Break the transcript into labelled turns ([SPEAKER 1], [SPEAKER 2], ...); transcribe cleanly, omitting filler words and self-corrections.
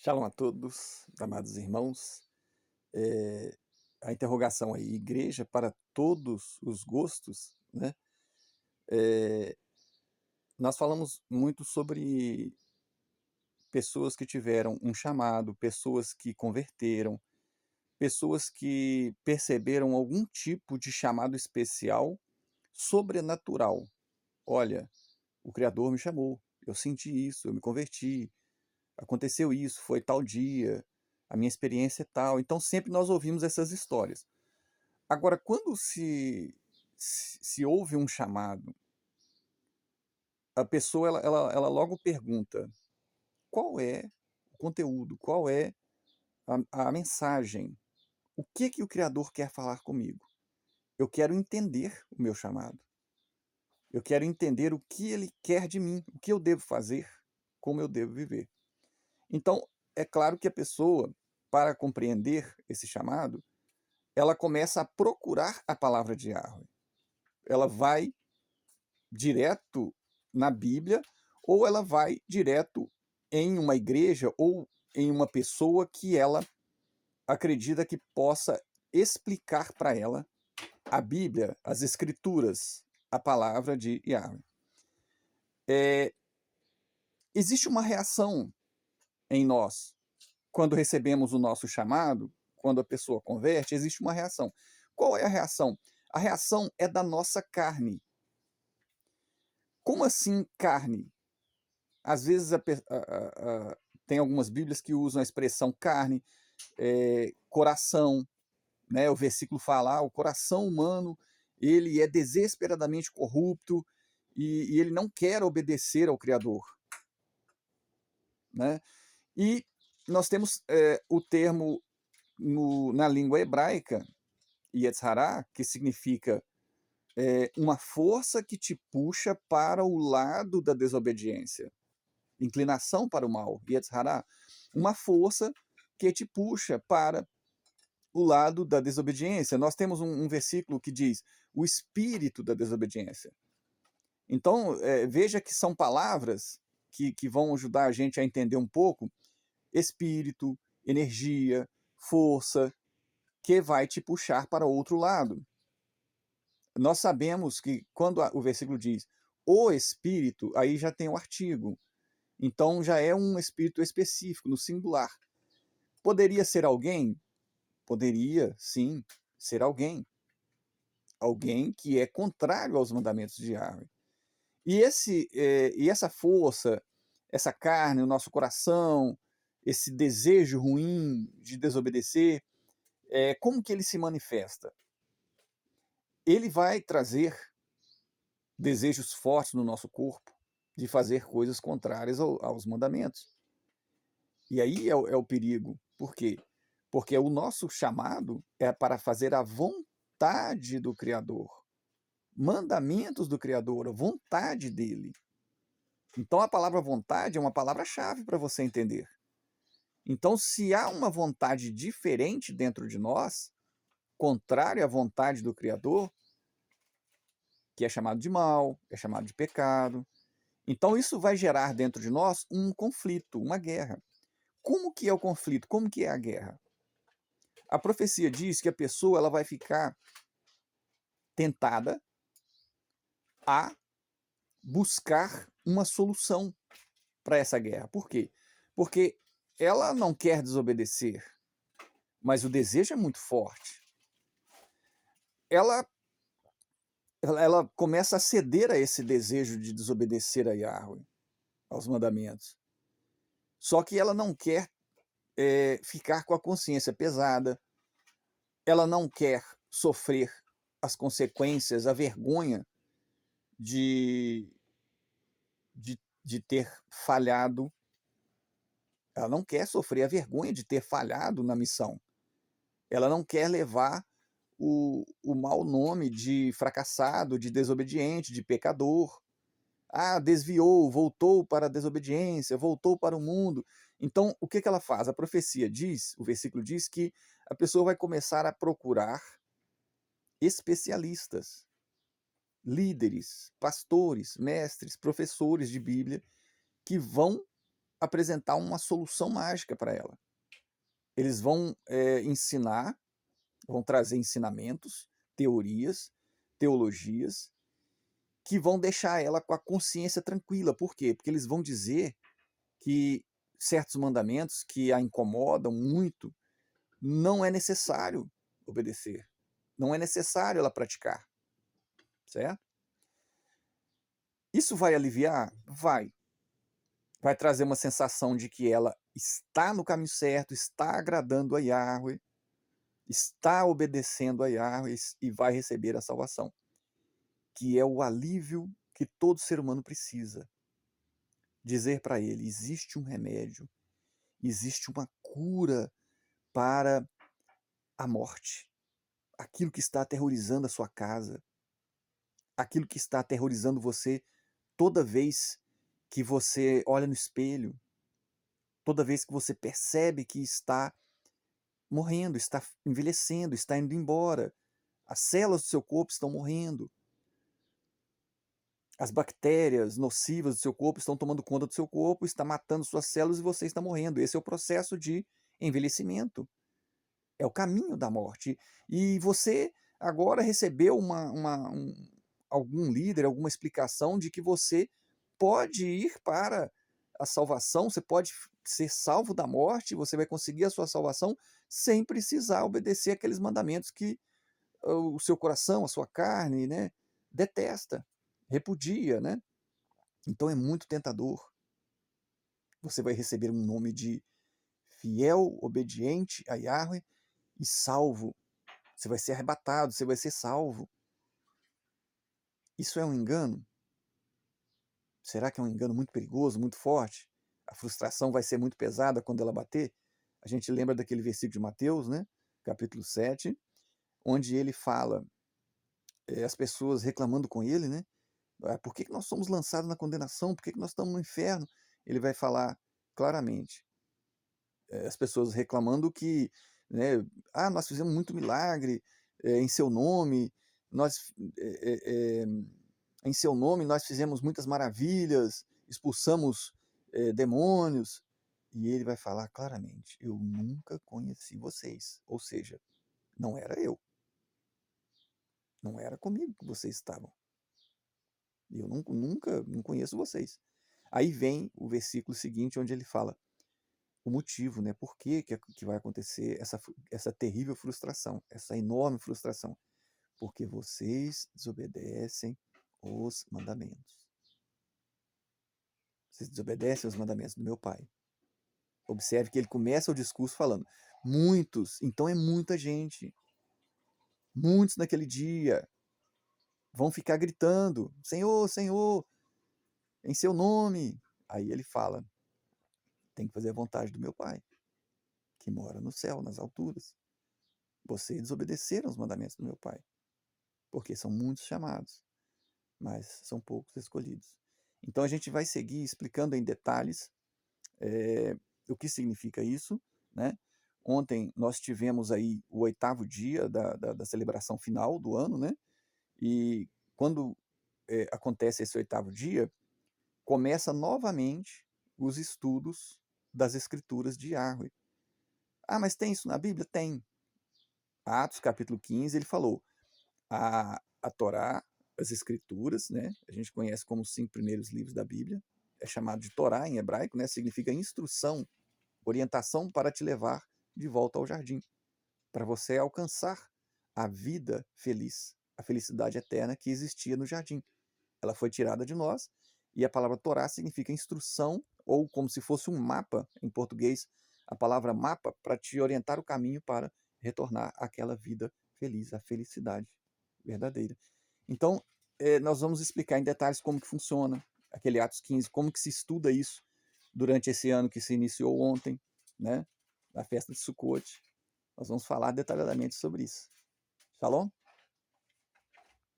[SPEAKER 1] Shalom a todos, amados irmãos. É, a interrogação aí, igreja para todos os gostos, né? É, nós falamos muito sobre pessoas que tiveram um chamado, pessoas que converteram, pessoas que perceberam algum tipo de chamado especial, sobrenatural. Olha, o Criador me chamou, eu senti isso, eu me converti, aconteceu isso, foi tal dia, a minha experiência é tal. Então sempre nós ouvimos essas histórias. Agora, quando se ouve um chamado, a pessoa ela logo pergunta qual é o conteúdo, qual é a mensagem, o que o Criador quer falar comigo. Eu quero entender o meu chamado, eu quero entender o que Ele quer de mim, o que eu devo fazer, como eu devo viver. Então, é claro que a pessoa, para compreender esse chamado, ela começa a procurar a palavra de Yahweh. Ela vai direto na Bíblia, ou ela vai direto em uma igreja ou em uma pessoa que ela acredita que possa explicar para ela a Bíblia, as Escrituras, a palavra de Yahweh. Existe uma reação em nós quando recebemos o nosso chamado, quando a pessoa converte, existe uma reação. Qual é a reação? A reação é da nossa carne. Como assim carne? Às vezes tem algumas Bíblias que usam a expressão carne, coração, né? O versículo fala, o coração humano ele é desesperadamente corrupto e ele não quer obedecer ao Criador, né? E nós temos o termo na língua hebraica, Yetzirah, que significa uma força que te puxa para o lado da desobediência. Inclinação para o mal, Yetzirah, uma força que te puxa para o lado da desobediência. Nós temos um versículo que diz o espírito da desobediência. Então, veja que são palavras que vão ajudar a gente a entender um pouco espírito, energia, força, que vai te puxar para outro lado. Nós sabemos que quando o versículo diz o espírito, aí já tem o artigo. Então já é um espírito específico, no singular. Poderia ser alguém? Poderia, sim, ser alguém. Alguém que é contrário aos mandamentos de Yahweh. E essa força, essa carne, o nosso coração, esse desejo ruim de desobedecer, como que ele se manifesta? Ele vai trazer desejos fortes no nosso corpo de fazer coisas contrárias aos mandamentos. E aí é o perigo. Por quê? Porque o nosso chamado é para fazer a vontade do Criador. Mandamentos do Criador, a vontade dele. Então a palavra vontade é uma palavra-chave para você entender. Então, se há uma vontade diferente dentro de nós, contrária à vontade do Criador, que é chamado de mal, é chamado de pecado, então isso vai gerar dentro de nós um conflito, uma guerra. Como que é o conflito? Como que é a guerra? A profecia diz que a pessoa ela vai ficar tentada a buscar uma solução para essa guerra. Por quê? Porque ela não quer desobedecer, mas o desejo é muito forte. Ela começa a ceder a esse desejo de desobedecer a Yahweh, aos mandamentos. Só que ela não quer ficar com a consciência pesada, ela não quer sofrer as consequências, a vergonha de, de ter falhado. Ela não quer sofrer a vergonha de ter falhado na missão. Ela não quer levar o mau nome de fracassado, de desobediente, de pecador. Desviou, voltou para a desobediência, voltou para o mundo. Então, o que ela faz? A profecia diz, o versículo diz que a pessoa vai começar a procurar especialistas, líderes, pastores, mestres, professores de Bíblia, que vão apresentar uma solução mágica para ela. Eles vão ensinar, vão trazer ensinamentos, teorias, teologias, que vão deixar ela com a consciência tranquila. Por quê? Porque eles vão dizer que certos mandamentos que a incomodam muito, não é necessário obedecer. Não é necessário ela praticar. Certo? Isso vai aliviar? Vai. Vai trazer uma sensação de que ela está no caminho certo, está agradando a Yahweh, está obedecendo a Yahweh e vai receber a salvação, que é o alívio que todo ser humano precisa. Dizer para ele, existe um remédio, existe uma cura para a morte. Aquilo que está aterrorizando a sua casa, aquilo que está aterrorizando você toda vez que você olha no espelho, toda vez que você percebe que está morrendo, está envelhecendo, está indo embora. As células do seu corpo estão morrendo. As bactérias nocivas do seu corpo estão tomando conta do seu corpo, está matando suas células e você está morrendo. Esse é o processo de envelhecimento. É o caminho da morte. E você agora recebeu algum líder, alguma explicação de que você pode ir para a salvação, você pode ser salvo da morte, você vai conseguir a sua salvação sem precisar obedecer aqueles mandamentos que o seu coração, a sua carne, né, detesta, repudia, né? Então é muito tentador. Você vai receber um nome de fiel, obediente a Yahweh e salvo. Você vai ser arrebatado, você vai ser salvo. Isso é um engano? Será que é um engano muito perigoso, muito forte? A frustração vai ser muito pesada quando ela bater? A gente lembra daquele versículo de Mateus, né? Capítulo 7, onde ele fala, as pessoas reclamando com ele, né? Por que nós somos lançados na condenação? Por que nós estamos no inferno? Ele vai falar claramente. As pessoas reclamando que, né, nós fizemos muito milagre em seu nome, nós, em seu nome nós fizemos muitas maravilhas, expulsamos demônios. E ele vai falar claramente, eu nunca conheci vocês. Ou seja, não era eu. Não era comigo que vocês estavam. Eu nunca não conheço vocês. Aí vem o versículo seguinte, onde ele fala o motivo, né? Por que vai acontecer essa terrível frustração, essa enorme frustração? Porque vocês desobedecem os mandamentos. Vocês desobedecem os mandamentos do meu Pai. Observe que ele começa o discurso falando, muitos, então é muita gente. Muitos naquele dia vão ficar gritando, Senhor, Senhor, em seu nome. Aí ele fala, tem que fazer a vontade do meu Pai, que mora no céu, nas alturas. Vocês desobedeceram os mandamentos do meu Pai, porque são muitos chamados, mas são poucos escolhidos. Então a gente vai seguir explicando em detalhes o que significa isso, né? Ontem nós tivemos aí o 8º dia da celebração final do ano, né? E quando acontece esse 8º dia, começa novamente os estudos das escrituras de Yahweh. Mas tem isso na Bíblia? Tem. Atos capítulo 15, ele falou, a Torá, as escrituras, né? A gente conhece como os 5 primeiros livros da Bíblia, é chamado de Torá em hebraico, né? Significa instrução, orientação para te levar de volta ao jardim, para você alcançar a vida feliz, a felicidade eterna que existia no jardim. Ela foi tirada de nós, e a palavra Torá significa instrução, ou como se fosse um mapa, em português, a palavra mapa, para te orientar o caminho para retornar àquela vida feliz, à felicidade verdadeira. Então, nós vamos explicar em detalhes como que funciona aquele Atos 15, como que se estuda isso durante esse ano que se iniciou ontem, né, na festa de Sukkot. Nós vamos falar detalhadamente sobre isso. Shalom?